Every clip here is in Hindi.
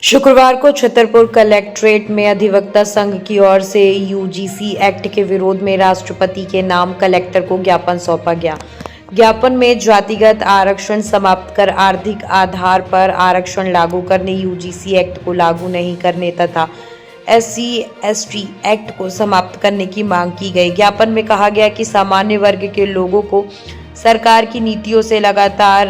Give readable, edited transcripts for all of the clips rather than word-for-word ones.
शुक्रवार को छतरपुर कलेक्ट्रेट में अधिवक्ता संघ की ओर से यूजीसी एक्ट के विरोध में राष्ट्रपति के नाम कलेक्टर को ज्ञापन सौंपा गया। ज्ञापन में जातिगत आरक्षण समाप्त कर आर्थिक आधार पर आरक्षण लागू करने, यूजीसी एक्ट को लागू नहीं करने तथा SC/ST एक्ट को समाप्त करने की मांग की गई। ज्ञापन में कहा गया कि सामान्य वर्ग के लोगों को सरकार की नीतियों से लगातार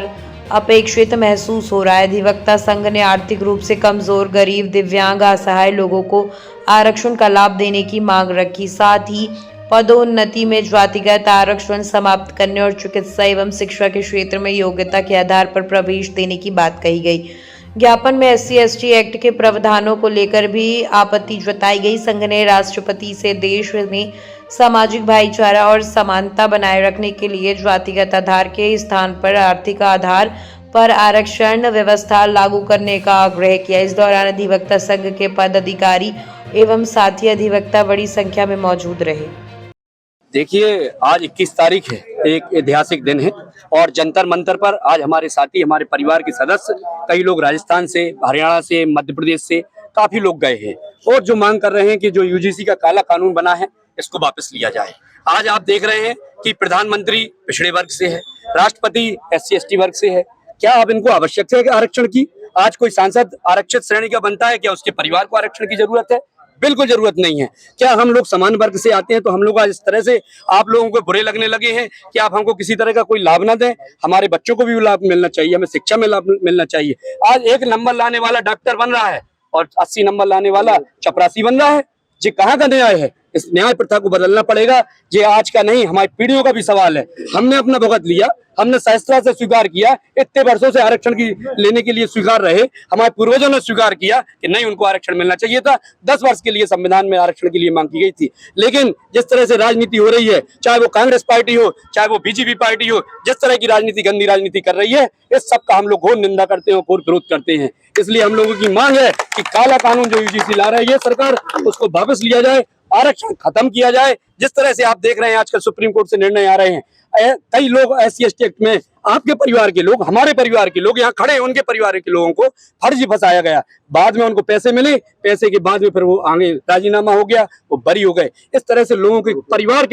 अपेक्षित महसूस हो रहा है। अधिवक्ता संघ ने आर्थिक रूप से कमजोर, गरीब, दिव्यांग, असहाय लोगों को आरक्षण का लाभ देने की मांग रखी। साथ ही पदोन्नति में जातिगत आरक्षण समाप्त करने और चिकित्सा एवं शिक्षा के क्षेत्र में योग्यता के आधार पर प्रवेश देने की बात कही गई। ज्ञापन में SC/ST एक्ट के प्रावधानों को लेकर भी आपत्ति जताई गई। संघ ने राष्ट्रपति से देश में सामाजिक भाईचारा और समानता बनाए रखने के लिए जातिगत आधार के स्थान पर आर्थिक आधार पर आरक्षण व्यवस्था लागू करने का आग्रह किया। इस दौरान अधिवक्ता संघ के पदाधिकारी एवं साथी अधिवक्ता बड़ी संख्या में मौजूद रहे। देखिए, आज 21 तारीख है, एक ऐतिहासिक दिन है और जंतर मंतर पर आज हमारे साथी, हमारे परिवार के सदस्य, कई लोग राजस्थान से, हरियाणा से, मध्य प्रदेश से काफी लोग गए हैं और जो मांग कर रहे हैं कि जो यूजीसी का काला कानून बना है इसको वापस लिया जाए। आज आप देख रहे हैं कि प्रधानमंत्री पिछड़े वर्ग से है, राष्ट्रपति SC/ST वर्ग से है। क्या अब इनको आवश्यकता है कि आरक्षण की? आज कोई सांसद आरक्षित श्रेणी का बनता है, क्या उसके परिवार को आरक्षण की जरूरत है? बिल्कुल जरूरत नहीं है। क्या हम लोग समान वर्ग से आते हैं तो हम लोग आज इस तरह से आप लोगों को बुरे लगने लगे हैं कि आप हमको किसी तरह का कोई लाभ ना दें? हमारे बच्चों को भी लाभ मिलना चाहिए, हमें शिक्षा में लाभ मिलना चाहिए। आज 1 नंबर लाने वाला डॉक्टर बन रहा है और 80 नंबर लाने वाला चपरासी बन रहा है। ये कहाँ का न्याय है? इस न्याय प्रथा को बदलना पड़ेगा। ये आज का नहीं, हमारी पीढ़ियों का भी सवाल है। हमने अपना भुगत लिया, हमने सहजता से स्वीकार किया, इतने वर्षों से आरक्षण की लेने के लिए स्वीकार रहे। हमारे पूर्वजों ने स्वीकार किया कि नहीं, उनको आरक्षण मिलना चाहिए था। 10 वर्ष के लिए संविधान में आरक्षण के लिए मांग की गई थी। लेकिन जिस तरह से राजनीति हो रही है, चाहे वो कांग्रेस पार्टी हो, चाहे वो बीजेपी पार्टी हो, जिस तरह की राजनीति, गंदी राजनीति कर रही है, इस सब का हम लोग घोर निंदा करते हैं, घोर विरोध करते हैं। इसलिए हम लोगों की मांग है कि काला कानून जो यूजीसी ला रहा है ये सरकार, उसको वापस लिया जाए, आरक्षण खत्म किया जाए। जिस तरह से आप देख रहे हैं आजकल सुप्रीम कोर्ट से निर्णय आ रहे हैं, कई लोग SC/ST एक्ट में आपके परिवार के लोग, हमारे परिवार के लोग यहाँ खड़े हैं, उनके परिवार के लोगों को फर्जी फंसाया गया। बाद में उनको पैसे मिले, पैसे के बाद में फिर वो आगे राजीनामा हो गया, वो बरी हो गए। इस तरह से लोगों के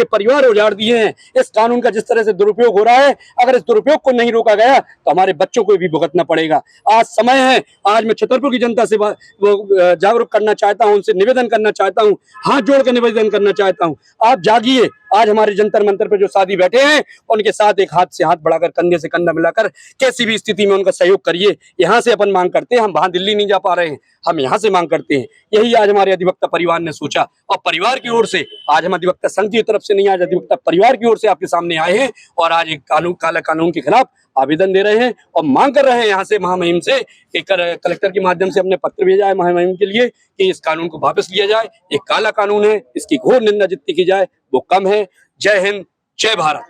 परिवार उजाड़ दिए हैं। इस कानून का जिस तरह से दुरुपयोग हो रहा है, अगर इस दुरुपयोग को नहीं रोका गया तो हमारे बच्चों को भी भुगतना पड़ेगा। आज समय है, आज मैं छतरपुर की जनता से जागरूक करना चाहता हूँ, उनसे निवेदन करना चाहता हूँ, हाथ जोड़ कर निवेदन करना चाहता हूँ, आप जागिए। आज हमारे जंतर मंतर पर जो साथी बैठे हैं उनके साथ एक हाथ से हाथ बढ़ाकर, कंधे से कंधा मिलाकर कैसी भी स्थिति में उनका सहयोग करिए। यहाँ से अपन मांग करते हैं, हम वहां दिल्ली नहीं जा पा रहे हैं, हम यहाँ से मांग करते हैं। यही आज हमारे अधिवक्ता परिवार ने सोचा और परिवार की ओर से आज हम अधिवक्ता संघ की तरफ से नहीं, आज अधिवक्ता परिवार की ओर से आपके सामने आए हैं और आज एक काला कानून के खिलाफ आवेदन दे रहे हैं और मांग कर रहे हैं। यहाँ से महामहिम से कलेक्टर के माध्यम से हमने पत्र भेजा है महामहिम के लिए कि इस कानून को वापस लिया जाए। एक काला कानून है, इसकी घोर निंदा जितनी की जाए वो कम है। जय हिंद, जय भारत।